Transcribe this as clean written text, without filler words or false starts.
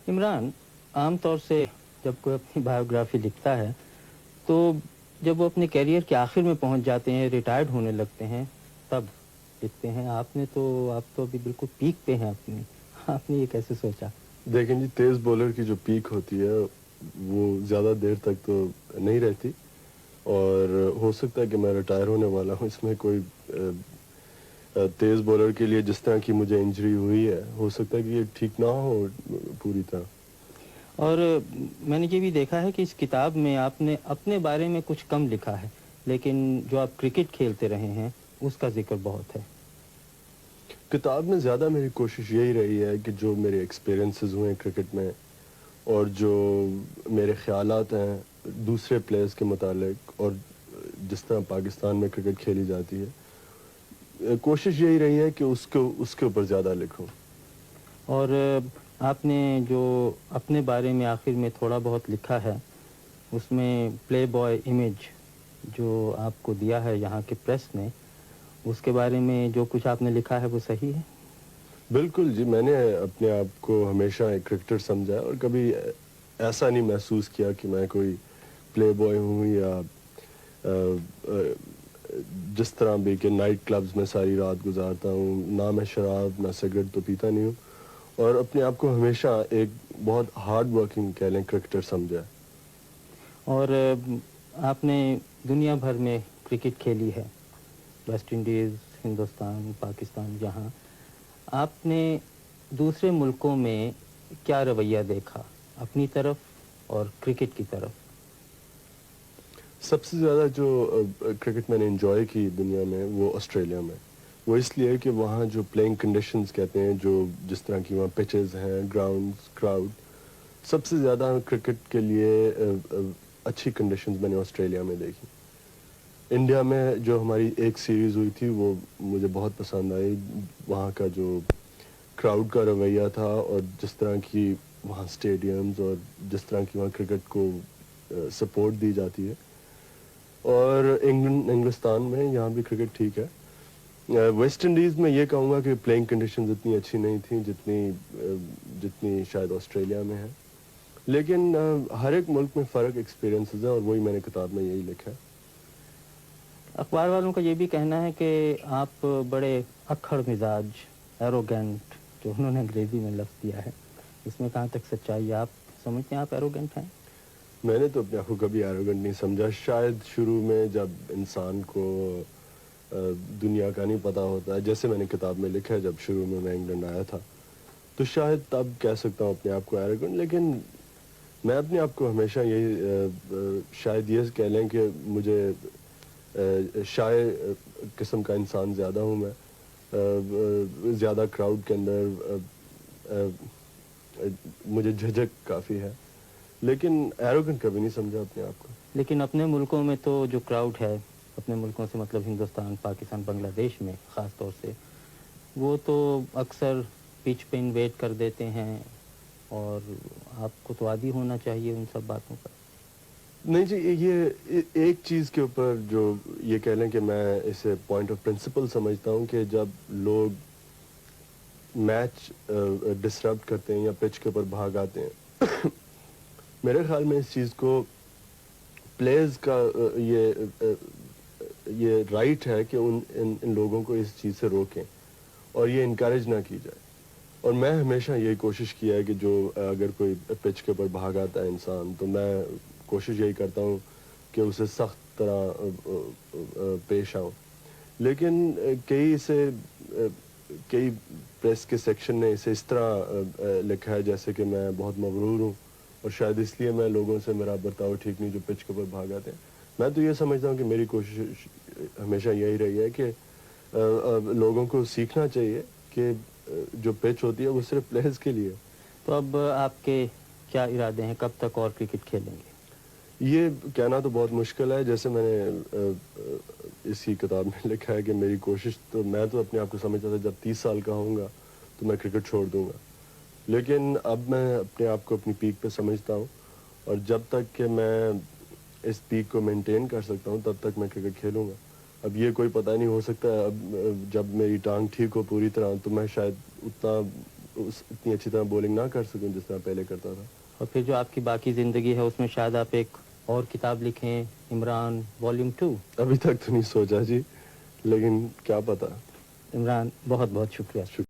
इमरान, आम तौर से जब कोई अपनी बायोग्राफी लिखता है तो जब वो अपने करियर के आखिर में पहुंच जाते हैं, रिटायर्ड होने लगते हैं, तब लिखते हैं। आप तो अभी बिल्कुल पीक पे हैं अपनी। आपने ये कैसे सोचा? देखें जी, तेज़ बॉलर की जो पीक होती है वो ज़्यादा देर तक तो नहीं रहती, और हो सकता है कि मैं रिटायर होने वाला हूँ। इसमें कोई तेज़ बॉलर के लिए जिस तरह की मुझे इंजरी हुई है, हो सकता है कि ये ठीक ना हो पूरी तरह। और मैंने ये भी देखा है कि इस किताब में आपने अपने बारे में कुछ कम लिखा है, लेकिन जो आप क्रिकेट खेलते रहे हैं उसका जिक्र बहुत है। किताब में ज़्यादा मेरी कोशिश यही रही है कि जो मेरे एक्सपीरियंसेस हुए हैं क्रिकेट में, और जो मेरे ख़यालात हैं दूसरे प्लेयर्स के मुतालिक, और जिस तरह पाकिस्तान में क्रिकेट खेली जाती है, कोशिश यही रही है कि उसके ऊपर ज़्यादा लिखूं। और आपने जो अपने बारे में आखिर में थोड़ा बहुत लिखा है, उसमें प्ले बॉय इमेज जो आपको दिया है यहाँ के प्रेस ने, उसके बारे में जो कुछ आपने लिखा है वो सही है? बिल्कुल जी, मैंने अपने आप को हमेशा एक क्रिकेटर समझा है, और कभी ऐसा नहीं महसूस किया कि मैं कोई प्ले बॉय हूँ, या जिस तरह भी कि नाइट क्लब्स में सारी रात गुजारता हूँ। ना मैं शराब ना सिगरेट तो पीता नहीं हूँ, और अपने आप को हमेशा एक बहुत हार्ड वर्किंग कह लें क्रिकेटर समझा है। और आपने दुनिया भर में क्रिकेट खेली है, वेस्ट इंडीज़, हिंदुस्तान, पाकिस्तान, जहाँ आपने दूसरे मुल्कों में क्या रवैया देखा अपनी तरफ और क्रिकेट की तरफ? सबसे ज़्यादा जो क्रिकेट मैंने एंजॉय की दुनिया में, वो ऑस्ट्रेलिया में। वो इसलिए कि वहाँ जो प्लेइंग कंडीशंस कहते हैं, जो जिस तरह की वहाँ पिचेस हैं, ग्राउंड्स, क्राउड, सबसे ज़्यादा क्रिकेट के लिए अच्छी कंडीशंस मैंने ऑस्ट्रेलिया में देखी। इंडिया में जो हमारी एक सीरीज़ हुई थी वो मुझे बहुत पसंद आई। वहाँ का जो क्राउड का रवैया था, और जिस तरह की वहाँ स्टेडियम्स, और जिस तरह की वहाँ क्रिकेट को सपोर्ट दी जाती है। और इंग्लिस्तान में यहाँ भी क्रिकेट ठीक है। वेस्ट इंडीज़ में ये कहूँगा कि प्लेइंग कंडीशंस इतनी अच्छी नहीं थी जितनी शायद ऑस्ट्रेलिया में है। लेकिन हर एक मुल्क में फ़र्क एक्सपीरियंसेस हैं, और वही मैंने किताब में यही लिखा है। अखबार वालों का ये भी कहना है कि आप बड़े अक्खड़ मिजाज, एरोगेंट, जो उन्होंने अंग्रेजी में लफ्ज़ दिया है, इसमें कहाँ तक सच्चाई है? आप समझते हैं आप एरोगेंट हैं? मैंने तो अपने आप को कभी एरोगेंट नहीं समझा। शायद शुरू में जब इंसान को दुनिया का नहीं पता होता है, जैसे मैंने किताब में लिखा है, जब शुरू में मैं इंग्लैंड आया था, तो शायद तब कह सकता हूँ अपने आप को एरोगेंट। लेकिन मैं अपने आप को हमेशा यही शायद ये कह लें कि मुझे शाय किस्म का इंसान ज़्यादा हूँ मैं। ज़्यादा क्राउड के अंदर मुझे झिझक काफ़ी है, लेकिन एरोगेंट कभी नहीं समझा अपने आप को। लेकिन अपने मुल्कों में तो जो क्राउड है, अपने मुल्कों से मतलब हिंदुस्तान, पाकिस्तान, बांग्लादेश में ख़ास तौर से, वो तो अक्सर पिच पे इन्वेट कर देते हैं, और आपको तो आदी होना चाहिए उन सब बातों पर। नहीं जी, ये एक चीज़ के ऊपर जो ये कह लें कि मैं इसे पॉइंट ऑफ प्रिंसिपल समझता हूँ कि जब लोग मैच डिसरप्ट करते हैं या पिच के ऊपर भाग आते हैं, मेरे ख्याल में इस चीज़ को प्लेयर्स का ये राइट है कि इन लोगों को इस चीज़ से रोकें, और ये इनकरेज ना की जाए। और मैं हमेशा यही कोशिश किया है कि जो अगर कोई पिच के ऊपर भाग आता है इंसान, तो मैं कोशिश यही करता हूँ कि उसे सख्त तरह पेश आऊँ। लेकिन कई प्रेस के सेक्शन ने इसे इस तरह लिखा है जैसे कि मैं बहुत मगरूर हूँ, और शायद इसलिए मैं लोगों से मेरा बर्ताव ठीक नहीं जो पिच के ऊपर भाग आते हैं। मैं तो ये समझता हूँ कि मेरी कोशिश हमेशा यही रही है कि लोगों को सीखना चाहिए कि जो पिच होती है वो सिर्फ प्लेयर्स के लिए। तो अब आपके क्या इरादे हैं, कब तक और क्रिकेट खेलेंगे? ये कहना तो बहुत मुश्किल है। जैसे मैंने इसी किताब में लिखा है कि मेरी कोशिश, तो मैं तो अपने आप को समझता था जब 30 साल का होऊंगा तो मैं क्रिकेट छोड़ दूंगा। लेकिन अब मैं अपने आप को अपनी पीक पे समझता हूँ, और जब तक कि मैं इस पीक को मेंटेन कर सकता हूँ तब तक मैं क्रिकेट खेलूंगा। अब ये कोई पता नहीं, हो सकता है अब जब मेरी टांग ठीक हो पूरी तरह तो मैं शायद उतना اتنی اچھی طرح بولنگ نہ کر سکوں جس طرح پہلے کرتا تھا. اور پھر جو آپ کی باقی زندگی ہے اس میں شاید آپ ایک اور کتاب لکھیں، عمران والیوم 2. ابھی تک تو نہیں سوچا جی, لیکن کیا پتا. عمران بہت بہت شکریہ.